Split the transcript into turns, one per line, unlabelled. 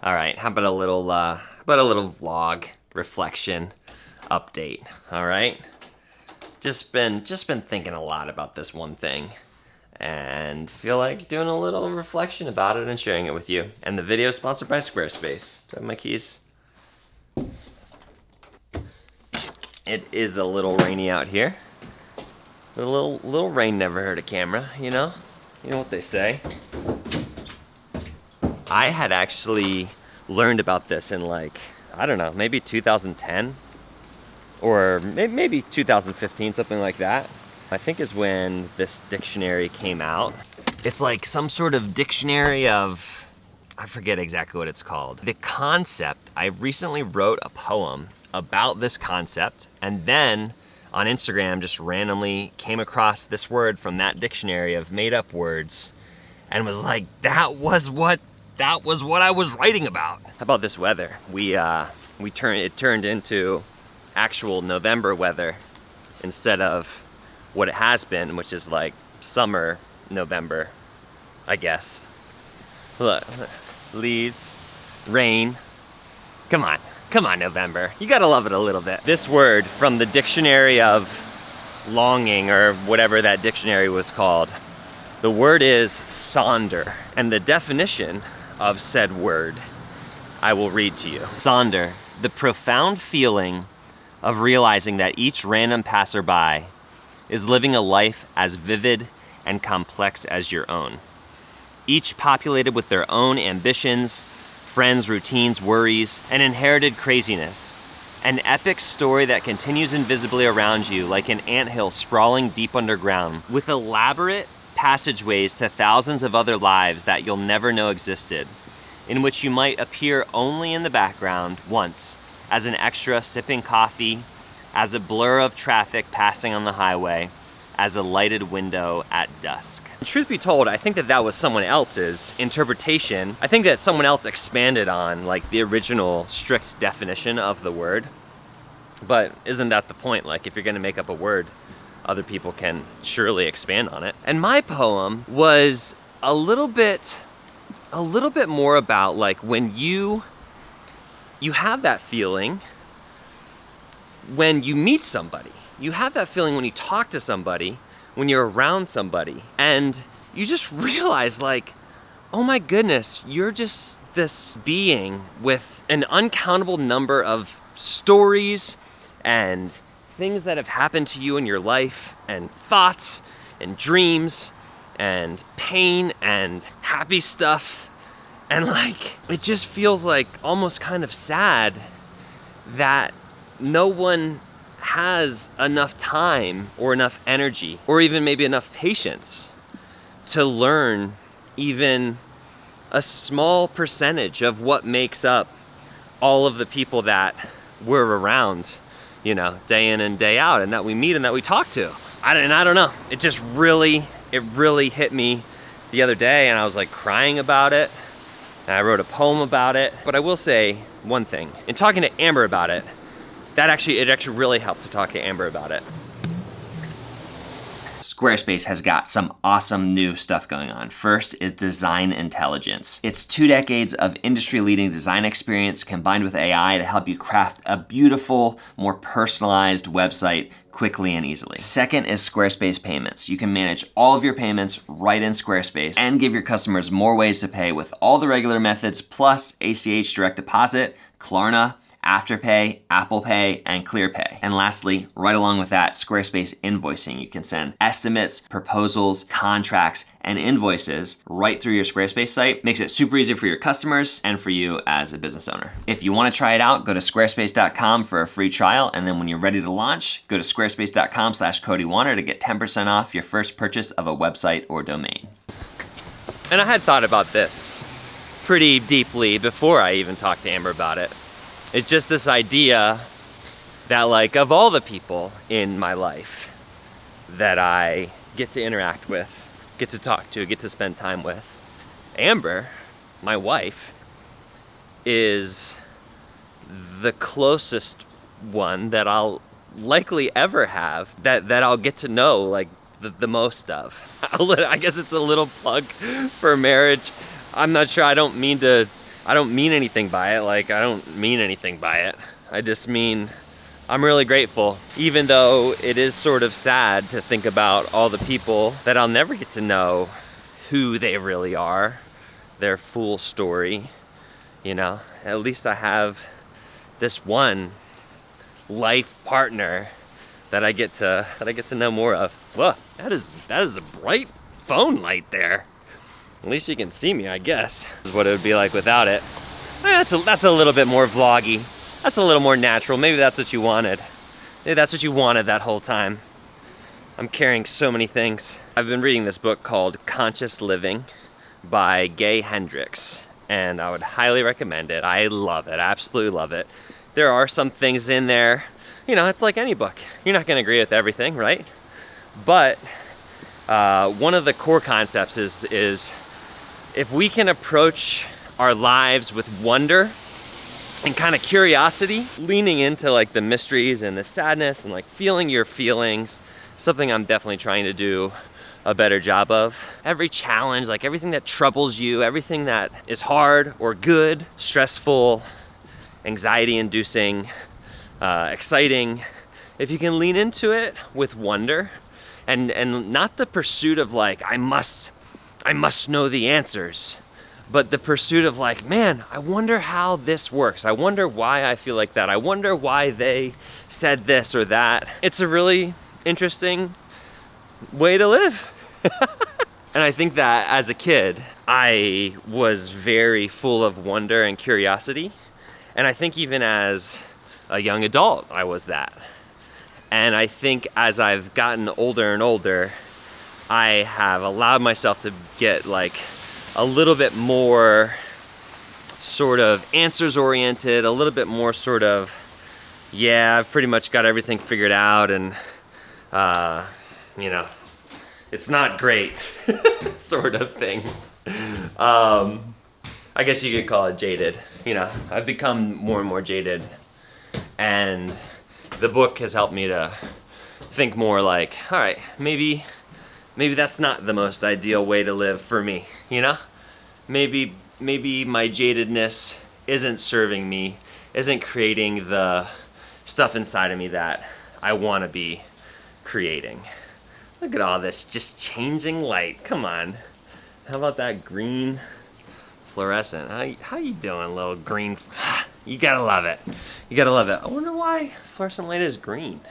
All right, how about a little vlog reflection update? All right, just been thinking a lot about this one thing, and feel like doing a little reflection about it and sharing it with you. And the video is sponsored by Squarespace. Do I have my keys? It is a little rainy out here. But a little rain never hurt a camera, you know? You know what they say. I had actually learned about this in I don't know, maybe 2010 or maybe 2015, something like that. I think is when this dictionary came out. It's like some sort of dictionary of, I forget exactly what it's called. The concept, I recently wrote a poem about this concept, and then on Instagram just randomly came across this word from that dictionary of made up words and was like, that was what I was writing about. How about this weather? It turned into actual November weather instead of what it has been, which is like summer November, I guess. Look, leaves, rain. Come on, November. You gotta love it a little bit. This word from the dictionary of longing, or whatever that dictionary was called, the word is sonder, and the definition of said word I will read to you. Sonder, the profound feeling of realizing that each random passerby is living a life as vivid and complex as your own. Each populated with their own ambitions, friends, routines, worries, and inherited craziness. An epic story that continues invisibly around you like an anthill sprawling deep underground, with elaborate passageways to thousands of other lives that you'll never know existed, in which you might appear only in the background once, as an extra sipping coffee, as a blur of traffic passing on the highway, as a lighted window at dusk. Truth be told, I think that was someone else's interpretation. I think that someone else expanded on like the original strict definition of the word. But isn't that the point? Like, if you're gonna make up a word, other people can surely expand on it. And my poem was a little bit more about like when you have that feeling when you meet somebody. You have that feeling when you talk to somebody, when you're around somebody, and you just realize like, oh my goodness, you're just this being with an uncountable number of stories and things that have happened to you in your life, and thoughts and dreams and pain and happy stuff. And like, it just feels like almost kind of sad that no one has enough time or enough energy or even maybe enough patience to learn even a small percentage of what makes up all of the people that we're around, you know, day in and day out, and that we meet and that we talk to. I don't know. It just really hit me the other day, and I was like crying about it, and I wrote a poem about it. But I will say one thing. In talking to Amber about it, it actually really helped to talk to Amber about it. Squarespace has got some awesome new stuff going on. First is Design Intelligence. It's 2 decades of industry-leading design experience combined with AI to help you craft a beautiful, more personalized website quickly and easily. Second is Squarespace Payments. You can manage all of your payments right in Squarespace and give your customers more ways to pay with all the regular methods, plus ACH direct deposit, Klarna, Afterpay, Apple Pay, and ClearPay. And lastly, right along with that, Squarespace Invoicing. You can send estimates, proposals, contracts, and invoices right through your Squarespace site. Makes it super easy for your customers and for you as a business owner. If you want to try it out, go to squarespace.com for a free trial, and then when you're ready to launch, go to squarespace.com/CodyWarner to get 10% off your first purchase of a website or domain. And I had thought about this pretty deeply before I even talked to Amber about it. It's just this idea that like, of all the people in my life that I get to interact with, get to talk to, get to spend time with, Amber, my wife, is the closest one that I'll likely ever have, that I'll get to know like the most of. I guess it's a little plug for marriage. I'm not sure, I don't mean to I don't mean anything by it. Like, I don't mean anything by it. I just mean I'm really grateful, even though it is sort of sad to think about all the people that I'll never get to know who they really are, their full story, you know? At least I have this one life partner that I get to know more of. Whoa, that is a bright phone light there. At least you can see me, I guess. This is what it would be like without it. That's a little bit more vloggy. That's a little more natural. Maybe that's what you wanted. Maybe that's what you wanted that whole time. I'm carrying so many things. I've been reading this book called Conscious Living by Gay Hendricks, and I would highly recommend it. I love it, absolutely love it. There are some things in there, you know, it's like any book. You're not gonna agree with everything, right? But one of the core concepts is if we can approach our lives with wonder and kind of curiosity, leaning into like the mysteries and the sadness and like feeling your feelings, something I'm definitely trying to do a better job of. Every challenge, like everything that troubles you, everything that is hard or good, stressful, anxiety-inducing, exciting, if you can lean into it with wonder and not the pursuit of like, I must know the answers, but the pursuit of like, man, I wonder how this works. I wonder why I feel like that. I wonder why they said this or that. It's a really interesting way to live. And I think that as a kid, I was very full of wonder and curiosity. And I think even as a young adult, I was that. And I think as I've gotten older and older, I have allowed myself to get like a little bit more sort of answers oriented, a little bit more sort of, yeah, I've pretty much got everything figured out, and you know, it's not great sort of thing. I guess you could call it jaded. You know, I've become more and more jaded, and the book has helped me to think more like, all right, maybe that's not the most ideal way to live for me, you know? Maybe my jadedness isn't serving me, isn't creating the stuff inside of me that I want to be creating. Look at all this just changing light. Come on. How about that green fluorescent? How you doing, little green? You gotta love it. You gotta love it. I wonder why fluorescent light is green.